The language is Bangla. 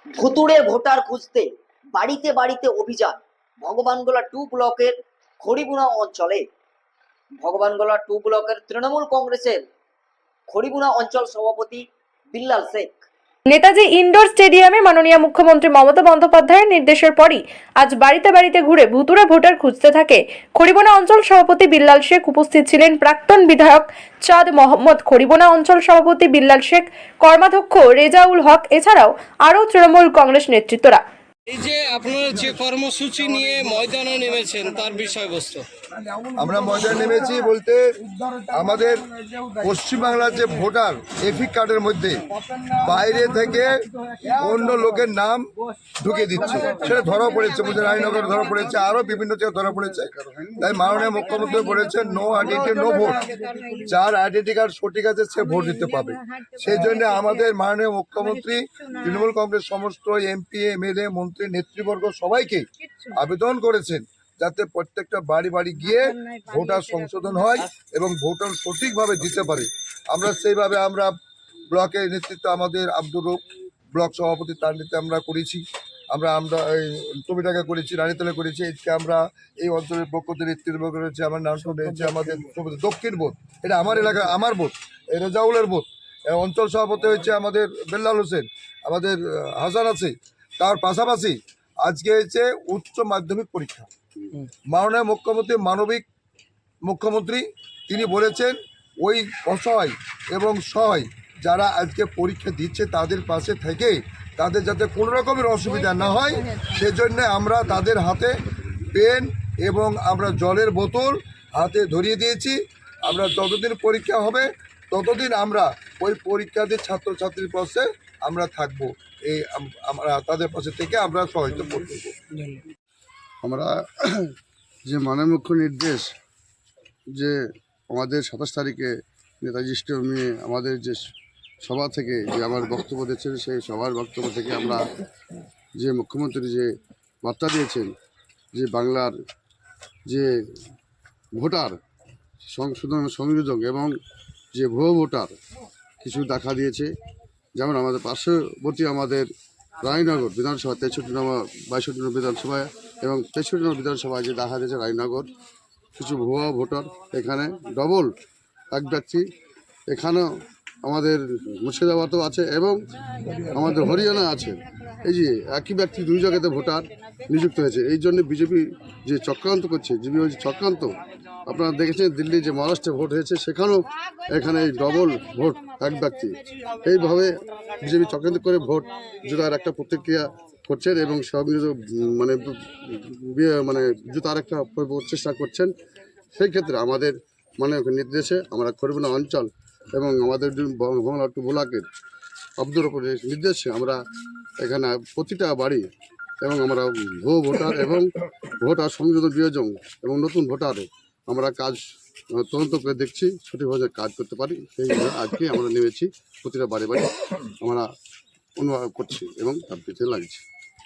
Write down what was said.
ভুতুড়ে ভোটার খুঁজতে বাড়িতে বাড়িতে অভিযান ভগবানগোলা 2 ব্লকের খড়িবুনা অঞ্চলে। ভগবানগোলা 2 ব্লকের তৃণমূল কংগ্রেসের খড়িবুনা অঞ্চল সভাপতি বিল্লাল শেখ। নেতাজি ইনডোর স্টেডিয়ামে মাননীয় মুখ্যমন্ত্রী মমতা বন্দ্যোপাধ্যায়ের নির্দেশের পরই আজ বাড়িতে বাড়িতে ঘুরে ভুতুড়ে ভোটার খুঁজতে থাকে খড়িবুনা অঞ্চল সভাপতি বিল্লাল শেখ। উপস্থিত ছিলেন প্রাক্তন বিধায়ক চাঁদ মোহাম্মদ, খড়িবুনা অঞ্চল সভাপতি বিল্লাল শেখ, কর্মাধ্যক্ষ রেজাউল হক, এছাড়াও আরও তৃণমূল কংগ্রেস নেতৃত্বরা। এই যে আপনারা যে কর্মসূচি নিয়ে ময়দানে নেমেছেন তার বিষয়বস্তু। আমরা ময়দানে নেমেছি বলতে আমাদের পশ্চিমবাংলার যে ভোটার এপিক কার্ডের মধ্যে বাইরে থেকে অন্য লোকের নাম ঢুকিয়ে দিচ্ছে, সেটা ধরা পড়েছে, রানীনগর ধরা পড়েছে, আরও বিভিন্ন জায়গায় ধরা পড়েছে। তাই মাননীয় মুখ্যমন্ত্রী বলেছেন নো আইডেন্টি নো ভোট, যার আইডেন্টি কার্ড সঠিক আছে সে ভোট দিতে পাবে। সেই জন্য আমাদের মাননীয় মুখ্যমন্ত্রী তৃণমূল কংগ্রেস সমস্ত এমপি এমএলএ মন্ত্রী নেতৃবর্গ সবাইকে আবেদন করেছেন যাতে প্রত্যেকটা বাড়ি বাড়ি গিয়ে ভোটার সংশোধন হয় এবং ভোটার সঠিকভাবে দিতে পারে। আমরা সেইভাবে আমরা ব্লকের নেতৃত্ব আমাদের আব্দুর রব ব্লক সভাপতি, তার নেতৃত্বে আমরা করেছি। আমরা এই টমিটাকে করেছি, রানীতলা করেছি। আজকে আমরা এই অঞ্চলের পক্ষ থেকে নেতৃত্ব করেছি, আমার নাম রয়েছে আমাদের দক্ষিণ বোধ, এটা আমার এলাকা, আমার বোধ, রেজাউলের বোধ। অঞ্চল সভাপতি হয়েছে আমাদের বেল্লাল হোসেন, আমাদের হাসান আছে। তার পাশাপাশি আজকে হচ্ছে উচ্চ মাধ্যমিক পরীক্ষা। মাননীয় মুখ্যমন্ত্রী মানবিক মুখ্যমন্ত্রী, তিনি বলেছেন ওই অসহায় এবং সহায় যারা আজকে পরীক্ষা দিচ্ছে তাদের পাশে থেকে তাদের যাতে কোনো রকমের অসুবিধা না হয় সেজন্য আমরা তাদের হাতে পেন এবং আমরা জলের বোতল হাতে ধরিয়ে দিয়েছি। আমরা যতদিন পরীক্ষা হবে ততদিন আমরা ওই পরীক্ষার্থী ছাত্রছাত্রীর পাশে আমরা থাকবো, এই আমরা তাদের পাশে থেকে আমরা সহায়তা করব। আমরা যে মাননীয় মুখ্য নির্দেশ যে আমাদের 27 তারিখে নেতাজি স্টেডিয়ামে আমাদের যে সভা থেকে যে আমার বক্তব্য দিয়েছেন, সেই সভার বক্তব্য থেকে আমরা যে মুখ্যমন্ত্রী যে বার্তা দিয়েছেন যে বাংলার যে ভোটার সংযোজন এবং যে ভুয়ো ভোটার কিছু দেখা দিয়েছে। যেমন আমাদের পার্শ্ববর্তী আমাদের রানীনগর বিধানসভা 63 নম্বর 62 নম্বর বিধানসভায় এবং 63 নম্বর বিধানসভায় যে দেখা দিয়েছে রানীনগর কিছু ভুয়া ভোটার, এখানে ডবল এক ব্যক্তি, এখানেও আমাদের মুর্শিদাবাদও আছে এবং আমাদের হরিয়ানা আছে। এই যে একই ব্যক্তি দুই জায়গাতে ভোটার নিযুক্ত হয়েছে। এই জন্য বিজেপি যে চক্রান্ত করছে, বিজেপি যে চক্রান্ত, আপনারা দেখেছেন দিল্লি যে মহারাষ্ট্রে ভোট হয়েছে সেখানেও এখানে ডবল ভোট এক ব্যক্তি। এইভাবে বিজেপি চক্রান্ত করে ভোট জেতার একটা প্রতিক্রিয়া করছেন এবং সংযোগ মানে জেতার একটা চেষ্টা করছেন। সেই ক্ষেত্রে আমাদের নির্দেশে আমরা খড়িবুনা অঞ্চল এবং আমাদের ভগবানগোলা 2 ব্লকের আব্দুর রবের নির্দেশে আমরা এখানে প্রতিটা বাড়ি এবং আমরা ভুয়ো ভোটার এবং ভোটার সংযোজন বিয়োজন এবং নতুন ভোটারে আমরা কাজ তদন্ত করে দেখছি সঠিকভাবে কাজ করতে পারি। সেই আজকে আমরা নেমেছি প্রতিটা বাড়ি বাড়ি আমরা অনুভব করছি এবং তার পিছনে লাগছি।